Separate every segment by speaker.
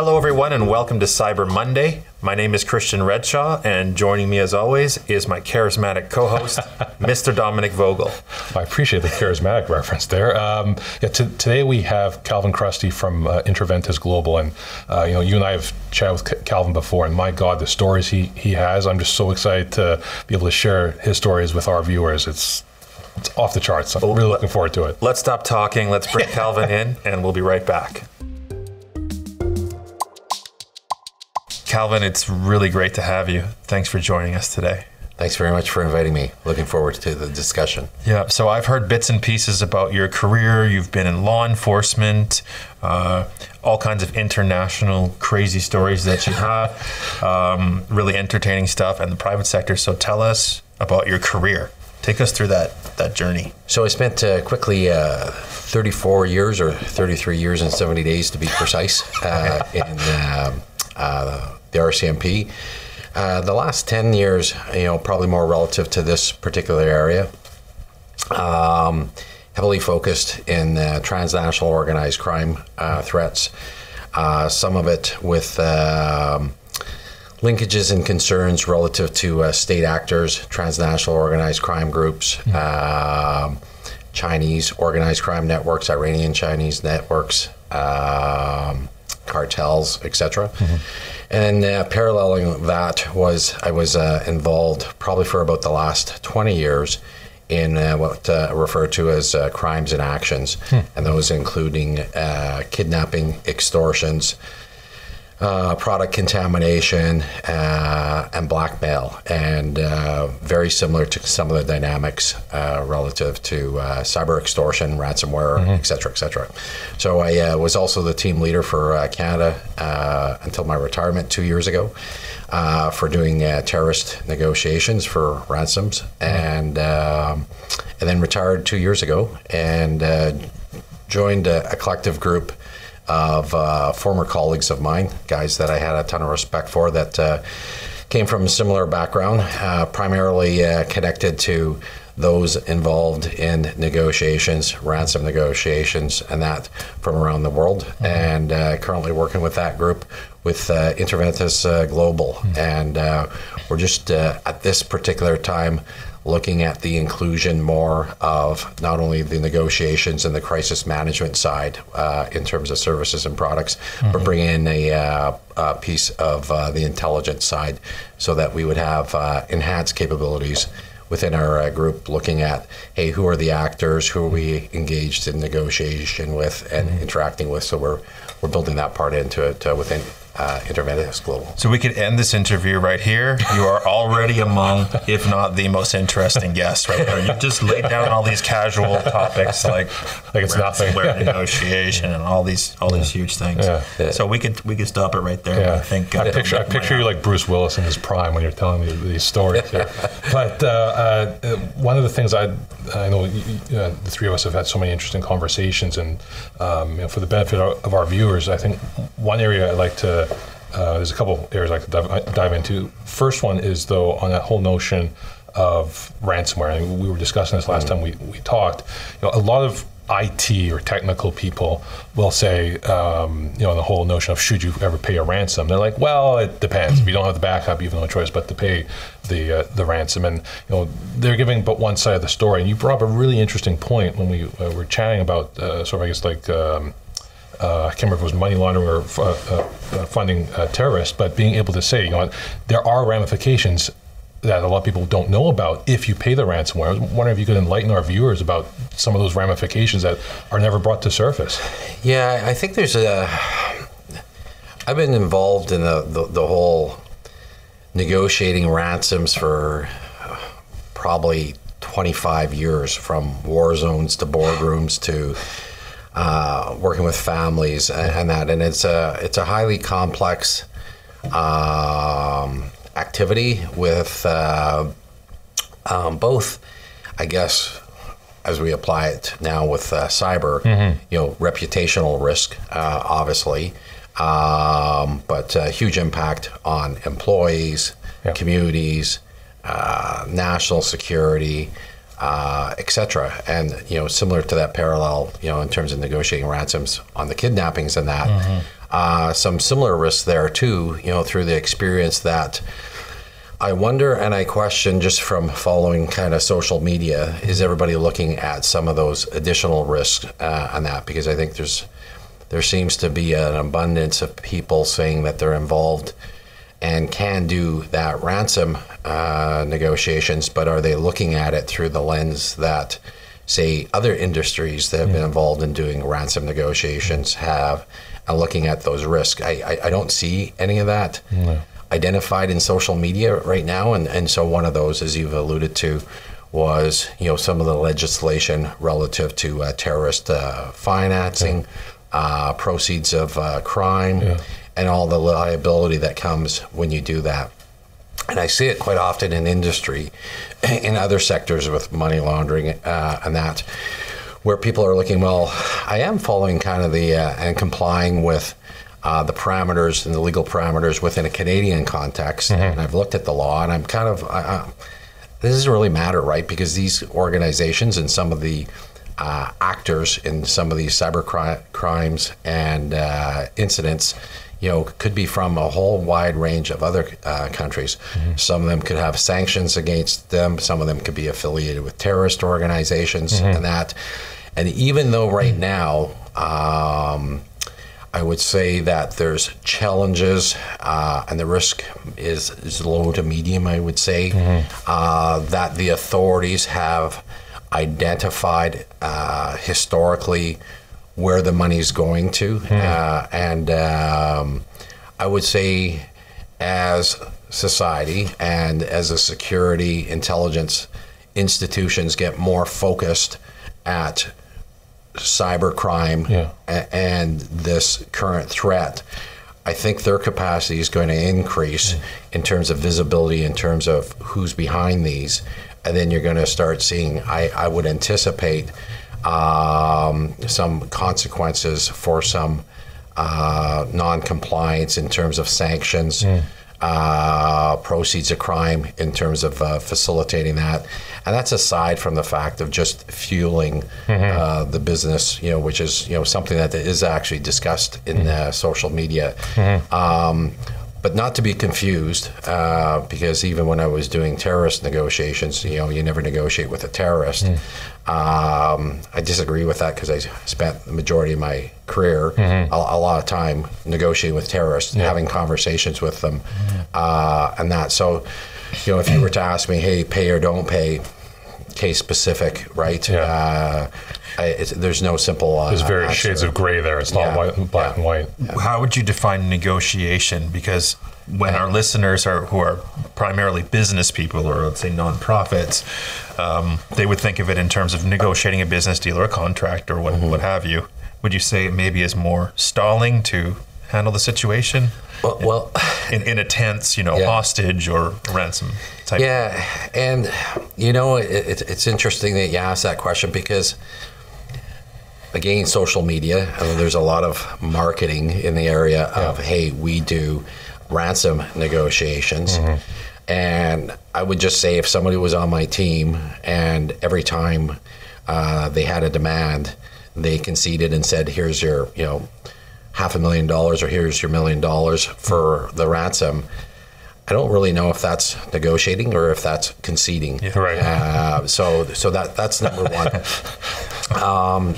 Speaker 1: Hello everyone and welcome to Cyber Monday. My name is Christian Redshaw and joining me as always is my charismatic co-host, Mr. Dominic Vogel.
Speaker 2: I appreciate the charismatic reference there. Today we have Calvin Chrustie from InterVentis Global, and you and I have chatted with Calvin before, and my God, the stories he has, I'm just so excited to be able to share his stories with our viewers. It's off the charts. I'm really looking forward to it.
Speaker 1: Let's stop talking, let's bring Calvin in, and we'll be right back. Calvin, it's really great to have you. Thanks for joining us today.
Speaker 3: Thanks very much for inviting me. Looking forward to the discussion.
Speaker 1: Yeah, so I've heard bits and pieces about your career. You've been in law enforcement, all kinds of international crazy stories that you have, really entertaining stuff in the private sector. So tell us about your career. Take us through that journey.
Speaker 3: So I spent quickly 34 years or 33 years and 70 days to be precise in the RCMP. The last 10 years, probably more relative to this particular area, heavily focused in transnational organized crime threats, some of it with linkages and concerns relative to state actors, transnational organized crime groups, Chinese organized crime networks, Iranian Chinese networks, cartels, etc. And paralleling that I was involved probably for about the last 20 years in what are referred to as crimes and actions, and those including kidnapping, extortions, product contamination, and blackmail, and very similar to some of the dynamics relative to cyber extortion, ransomware, et cetera, et cetera. So I was also the team leader for Canada until my retirement 2 years ago for doing terrorist negotiations for ransoms, and then retired 2 years ago and joined a collective group of former colleagues of mine, guys that I had a ton of respect for, that came from a similar background, primarily connected to those involved in negotiations, ransom negotiations, and that from around the world, and currently working with that group with InterVentis Global. And we're just at this particular time looking at the inclusion more of not only the negotiations and the crisis management side in terms of services and products, but bring in a piece of the intelligence side so that we would have enhanced capabilities within our group, looking at, hey, who are the actors, who are we engaged in negotiation with and interacting with. So we're building that part into it within InterVentis Global.
Speaker 1: So we could end this interview right here. You are already among, if not the most interesting guest right there. You've just laid down all these casual topics like
Speaker 2: it's nothing.
Speaker 1: Negotiation and all these huge things. Yeah. So we could stop it right there.
Speaker 2: Yeah.
Speaker 1: I think
Speaker 2: I picture you like Bruce Willis in his prime when you're telling me these stories here. But one of the things I know the three of us have had so many interesting conversations, and for the benefit of our viewers, I think one area I'd like to there's a couple areas I could dive into. First one is, though, on that whole notion of ransomware. I mean, we were discussing this last time we talked. A lot of IT or technical people will say, the whole notion of should you ever pay a ransom? They're like, well, it depends. If you don't have the backup, you have no choice but to pay the ransom. And they're giving but one side of the story. And you brought up a really interesting point when we were chatting about I can't remember if it was money laundering or funding terrorists, but being able to say, there are ramifications that a lot of people don't know about if you pay the ransomware. I was wondering if you could enlighten our viewers about some of those ramifications that are never brought to surface.
Speaker 3: Yeah, I think there's I've been involved in the whole negotiating ransoms for probably 25 years, from war zones to boardrooms to working with families and that, and it's a highly complex activity with both, I guess, as we apply it now with cyber, reputational risk, obviously, but huge impact on employees, communities, national security, etc. And similar to that parallel, in terms of negotiating ransoms on the kidnappings and that, some similar risks there too. Through the experience that I wonder and I question, just from following kind of social media, is everybody looking at some of those additional risks on that? Because I think there seems to be an abundance of people saying that they're involved and can do that ransom negotiations, but are they looking at it through the lens that, say, other industries that have been involved in doing ransom negotiations have, and looking at those risks? I don't see any of that identified in social media right now, and so one of those, as you've alluded to, was some of the legislation relative to terrorist financing, proceeds of crime, and all the liability that comes when you do that. And I see it quite often in industry, in other sectors with money laundering and that, where people are looking, well, I am following kind of the and complying with the parameters and the legal parameters within a Canadian context, and I've looked at the law, and I'm kind of, this doesn't really matter, right? Because these organizations and some of the actors in some of these cyber crimes and incidents, could be from a whole wide range of other countries. Some of them could have sanctions against them. Some of them could be affiliated with terrorist organizations and that. And even though right now, I would say that there's challenges and the risk is low to medium, I would say, that the authorities have identified historically where the money's going to. And I would say, as society and as a security intelligence institutions get more focused at cyber crime and this current threat, I think their capacity is going to increase in terms of visibility, in terms of who's behind these. And then you're going to start seeing, I would anticipate, some consequences for some non-compliance in terms of sanctions, proceeds of crime in terms of facilitating that. And that's aside from the fact of just fueling the business, which is something that is actually discussed in social media. But not to be confused, because even when I was doing terrorist negotiations, you never negotiate with a terrorist. I disagree with that, because I spent the majority of my career, a lot of time negotiating with terrorists, having conversations with them, and that. So, if you were to ask me, hey, pay or don't pay, case specific, right? There's no simple
Speaker 2: there's various
Speaker 3: answer.
Speaker 2: shades of gray there. It's not black and white.
Speaker 1: How would you define negotiation? Because when our listeners who are primarily business people, or let's say nonprofits, they would think of it in terms of negotiating a business deal or a contract or what have you. Would you say it maybe is more stalling to handle the situation?
Speaker 3: Well,
Speaker 1: in a tense, hostage or ransom type.
Speaker 3: Yeah, and it's interesting that you asked that question, because again, social media, there's a lot of marketing in the area of, hey, we do ransom negotiations. And I would just say, if somebody was on my team and every time they had a demand, they conceded and said, here's your, $500,000 or here's your $1 million for the ransom, I don't really know if that's negotiating or if that's conceding. So that's number one.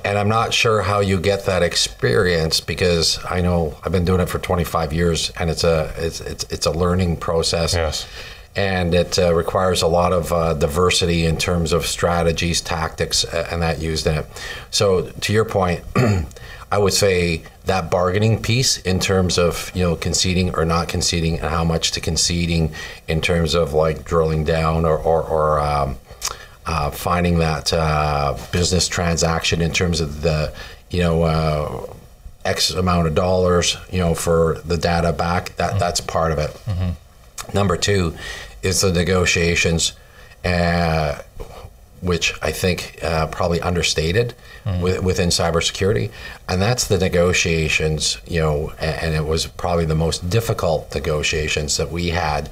Speaker 3: And I'm not sure how you get that experience, because I know I've been doing it for 25 years, and it's a learning process.
Speaker 2: Yes.
Speaker 3: And it requires a lot of diversity in terms of strategies, tactics, and that used in it. So to your point, I would say that bargaining piece in terms of conceding or not conceding, and how much to conceding in terms of like drilling down or finding that business transaction in terms of the X amount of dollars for the data back, that's part of it. Number two is the negotiations, which I think probably understated within cybersecurity, and that's the negotiations, and it was probably the most difficult negotiations that we had,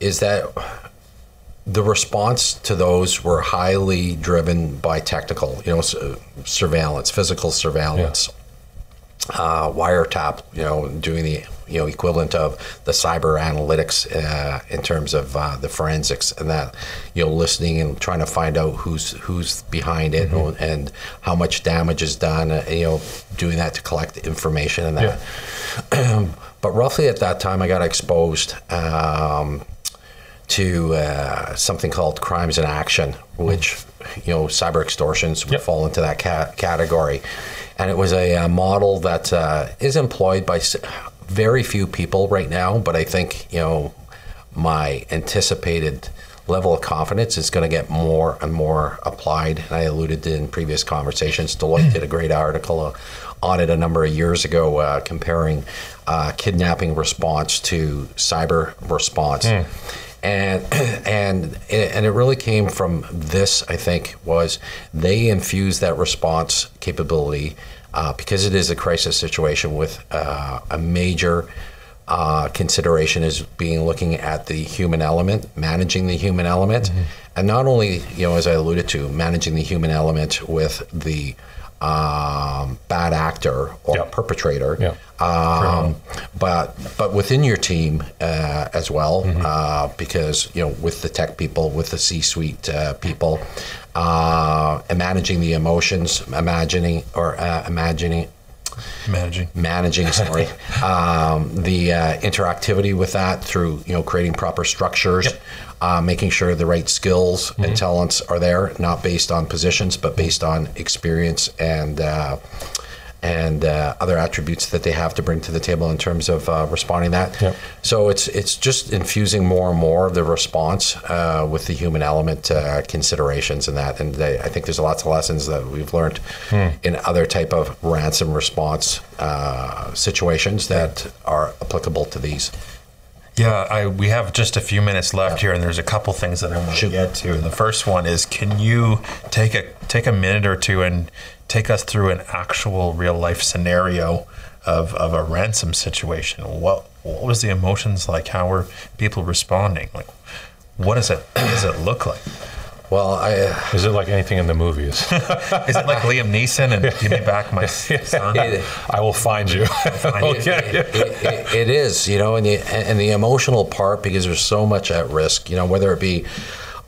Speaker 3: is that the response to those were highly driven by technical, surveillance, physical surveillance, wiretap, doing the equivalent of the cyber analytics in terms of the forensics, and that listening and trying to find out who's behind it, and how much damage is done, doing that to collect information and that. But roughly at that time, I got exposed to something called crimes in action, which cyber extortions would fall into that category. And it was a model that is employed by very few people right now, but I think my anticipated level of confidence is going to get more and more applied. And I alluded to in previous conversations, Deloitte did a great article on it a number of years ago, comparing kidnapping response to cyber response. And it really came from this, I think, was they infused that response capability because it is a crisis situation with a major consideration is looking at the human element, managing the human element, and not only, as I alluded to, managing the human element with the bad actor or perpetrator, but within your team as well, because with the tech people, with the C-suite people, and managing the emotions, managing, sorry, the interactivity with that through creating proper structures, making sure the right skills and talents are there, not based on positions, but based on experience and other attributes that they have to bring to the table in terms of responding to that. So it's just infusing more and more of the response with the human element considerations and that. And I think there's lots of lessons that we've learned in other type of ransom response situations that are applicable to these.
Speaker 1: Yeah, we have just a few minutes left here, and there's a couple things that I want to get to. The first one is, can you take a minute or two and take us through an actual real life scenario of a ransom situation? What was the emotions like? How were people responding? Like, what does it look like?
Speaker 3: Well,
Speaker 2: is it like anything in the movies?
Speaker 1: Is it like Liam Neeson and Give Me Back My Son?
Speaker 2: I will find you.
Speaker 3: It is, and the emotional part, because there's so much at risk, whether it be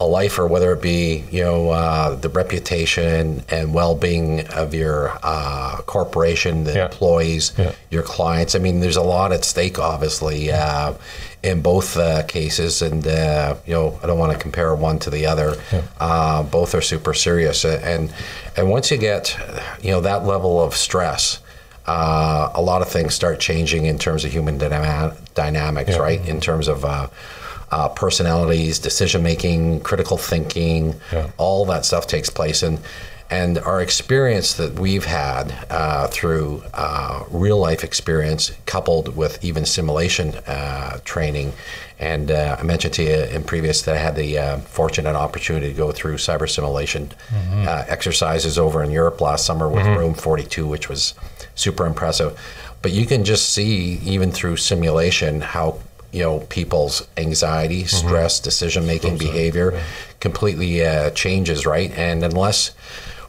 Speaker 3: a life or whether it be, the reputation and well-being of your corporation, the employees, your clients. I mean, there's a lot at stake, obviously, in both cases, and I don't want to compare one to the other. Both are super serious, and once you get that level of stress, a lot of things start changing in terms of human dynamics, right? In terms of personalities, decision making, critical thinking, all that stuff takes place, and our experience that we've had through real life experience, coupled with even simulation training, and I mentioned to you in previous that I had the fortunate opportunity to go through cyber simulation exercises over in Europe last summer with Room 42, which was super impressive. But you can just see, even through simulation, how people's anxiety, stress, decision-making behavior completely changes, right? And unless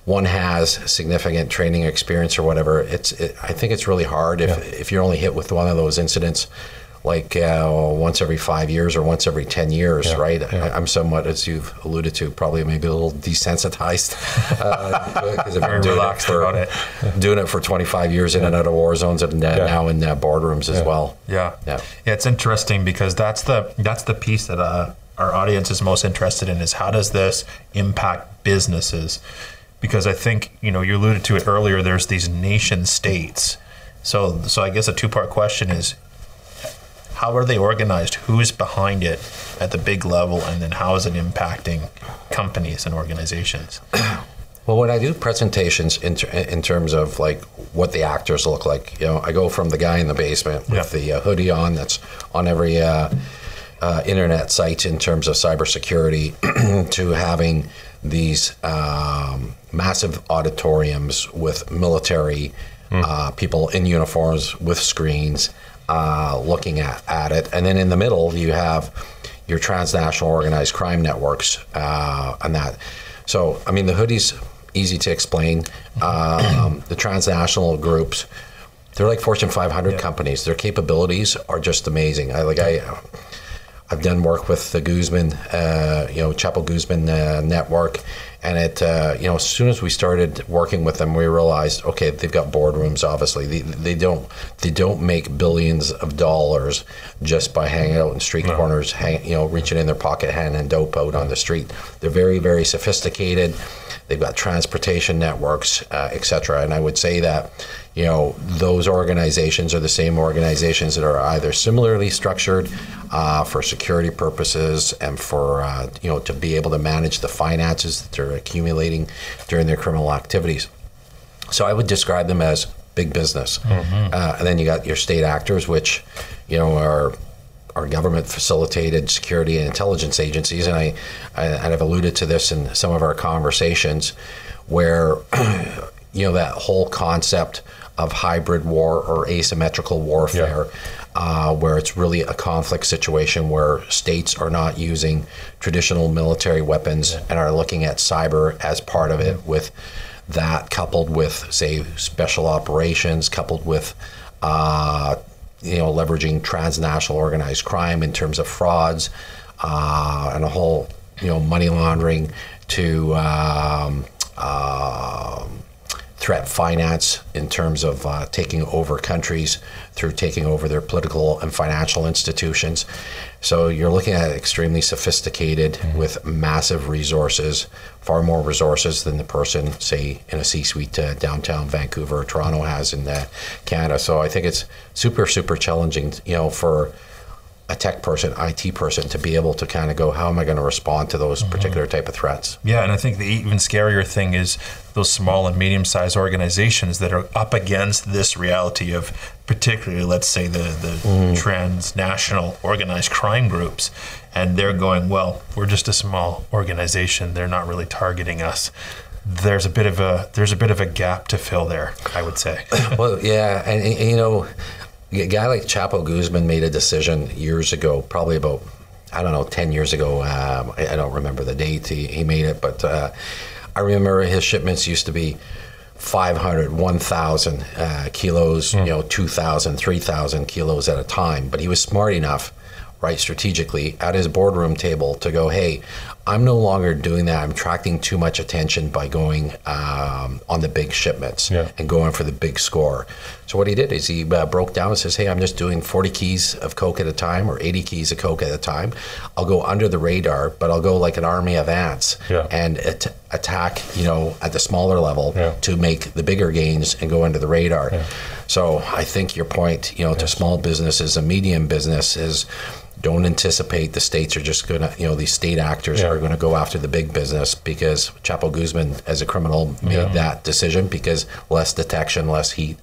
Speaker 3: one has significant training experience or whatever, I think it's really hard if you're only hit with one of those incidents like once every 5 years or once every 10 years, right? I'm somewhat, as you've alluded to, probably maybe a little desensitized because I've been doing it for 25 years in and out of war zones, and now in boardrooms as well.
Speaker 1: Yeah, it's interesting because that's the piece that our audience is most interested in, is how does this impact businesses? Because I think, you alluded to it earlier, there's these nation states. So I guess a two-part question is, how are they organized? Who's behind it at the big level? And then how is it impacting companies and organizations?
Speaker 3: Well, when I do presentations in terms of like what the actors look like, I go from the guy in the basement with the hoodie on that's on every internet site in terms of cybersecurity to having these massive auditoriums with military people in uniforms with screens looking at it. And then in the middle, you have, your transnational organized crime networks and that. So, I mean, the hoodie's easy to explain. The transnational groups, they're like Fortune 500 companies. Their capabilities are just amazing. I've done work with the Guzman, Chapo Guzman network, and it, as soon as we started working with them, we realized, okay, they've got boardrooms. Obviously, they don't make billions of dollars just by hanging out in street corners, reaching in their pocket, handing dope out on the street. They're very, very sophisticated. They've got transportation networks, et cetera. And I would say that, those organizations are the same organizations that are either similarly structured for security purposes and for, to be able to manage the finances that they're accumulating during their criminal activities. So I would describe them as big business. And then you got your state actors, which, are government facilitated security and intelligence agencies. And I've alluded to this in some of our conversations where, that whole concept of hybrid war or asymmetrical warfare, where it's really a conflict situation where states are not using traditional military weapons and are looking at cyber as part of it, with that coupled with, say, special operations, coupled with leveraging transnational organized crime in terms of frauds and a whole money laundering to threat finance in terms of taking over countries through taking over their political and financial institutions. So you're looking at extremely sophisticated with massive resources, far more resources than the person, say, in a C-suite downtown Vancouver or Toronto has in Canada. So I think it's super, super challenging, for a tech person, IT person, to be able to kind of go, how am I going to respond to those particular type of threats? Yeah,
Speaker 1: and I think the even scarier thing is those small and medium-sized organizations that are up against this reality of particularly, let's say, the transnational organized crime groups, and they're going, well, we're just a small organization. They're not really targeting us. There's a bit of a gap to fill there, I would say.
Speaker 3: Well, yeah, and a guy like Chapo Guzman made a decision years ago, probably about, 10 years ago. I don't remember the date he made it, but I remember his shipments used to be 500, 1,000 kilos, 2,000, 3,000 kilos at a time. But he was smart enough, right, strategically at his boardroom table to go, hey, I'm no longer doing that. I'm attracting too much attention by going on the big shipments and going for the big score. So what he did is he broke down and says, hey, I'm just doing 40 keys of coke at a time or 80 keys of coke at a time. I'll go under the radar, but I'll go like an army of ants and attack, at the smaller level to make the bigger gains and go under the radar. So I think your point, to small businesses and medium businesses, don't anticipate the states are just going to, these state actors are going to go after the big business, because Chapo Guzman, as a criminal, made that decision because less detection, less heat,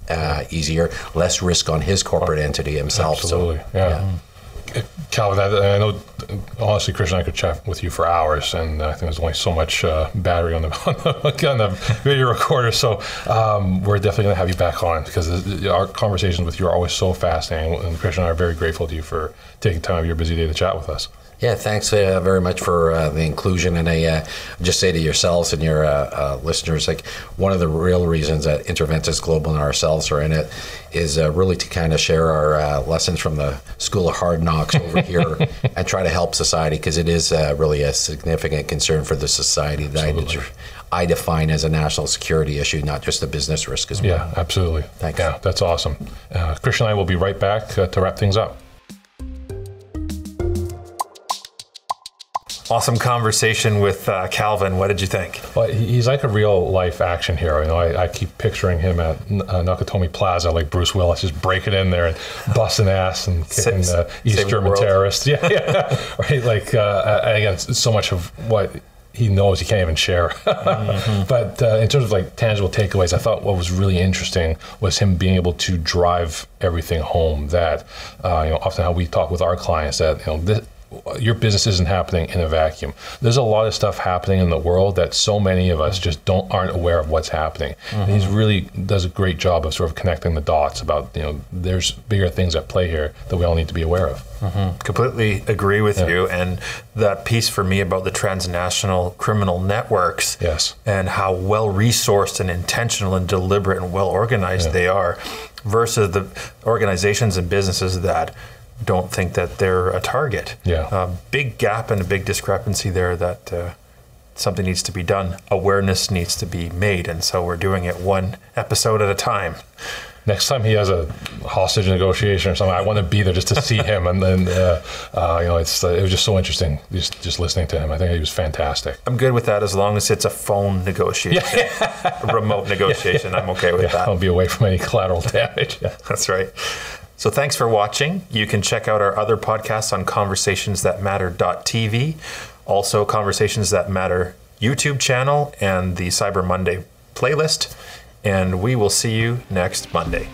Speaker 3: easier, less risk on his corporate entity himself.
Speaker 2: Absolutely, Calvin, I know, honestly, Christian, I could chat with you for hours, and I think there's only so much battery on the video recorder, so we're definitely going to have you back on, because our conversations with you are always so fascinating, and Christian and I are very grateful to you for taking time out of your busy day to chat with us.
Speaker 3: Yeah, thanks very much for the inclusion. And I just say to yourselves and your listeners, like, one of the real reasons that InterVentis Global and ourselves are in it is really to kind of share our lessons from the School of Hard Knocks over here and try to help society, because it is really a significant concern for the society that I define as a national security issue, not just a business risk as well.
Speaker 2: Yeah, absolutely.
Speaker 3: Thanks.
Speaker 2: Yeah, that's awesome. Christian and I will be right back to wrap things up.
Speaker 1: Awesome conversation with Calvin. What did you think?
Speaker 2: Well, he's like a real life action hero. I keep picturing him at Nakatomi Plaza, like Bruce Willis, just breaking in there and busting ass and kicking East German terrorists. Right. Like again, so much of what he knows he can't even share. But in terms of like tangible takeaways, I thought what was really interesting was him being able to drive everything home. That often how we talk with our clients, that your business isn't happening in a vacuum. There's a lot of stuff happening in the world that so many of us just aren't aware of what's happening. And he's really does a great job of sort of connecting the dots about, there's bigger things at play here that we all need to be aware of.
Speaker 1: Completely agree with you. And that piece for me about the transnational criminal networks,
Speaker 2: Yes.
Speaker 1: and how well resourced and intentional and deliberate and well organized they are, versus the organizations and businesses that don't think that they're a target. Big gap and a big discrepancy there that something needs to be done. Awareness needs to be made, and so we're doing it one episode at a time.
Speaker 2: Next time he has a hostage negotiation or something, I want to be there just to see him. And then, it was just so interesting just listening to him. I think he was fantastic.
Speaker 1: I'm good with that as long as it's a phone negotiation, a remote negotiation. I'm okay with that.
Speaker 2: I'll be away from any collateral damage.
Speaker 1: That's right. So thanks for watching. You can check out our other podcasts on conversationsthatmatter.tv, also Conversations That Matter YouTube channel and the Cyber Monday playlist. And we will see you next Monday.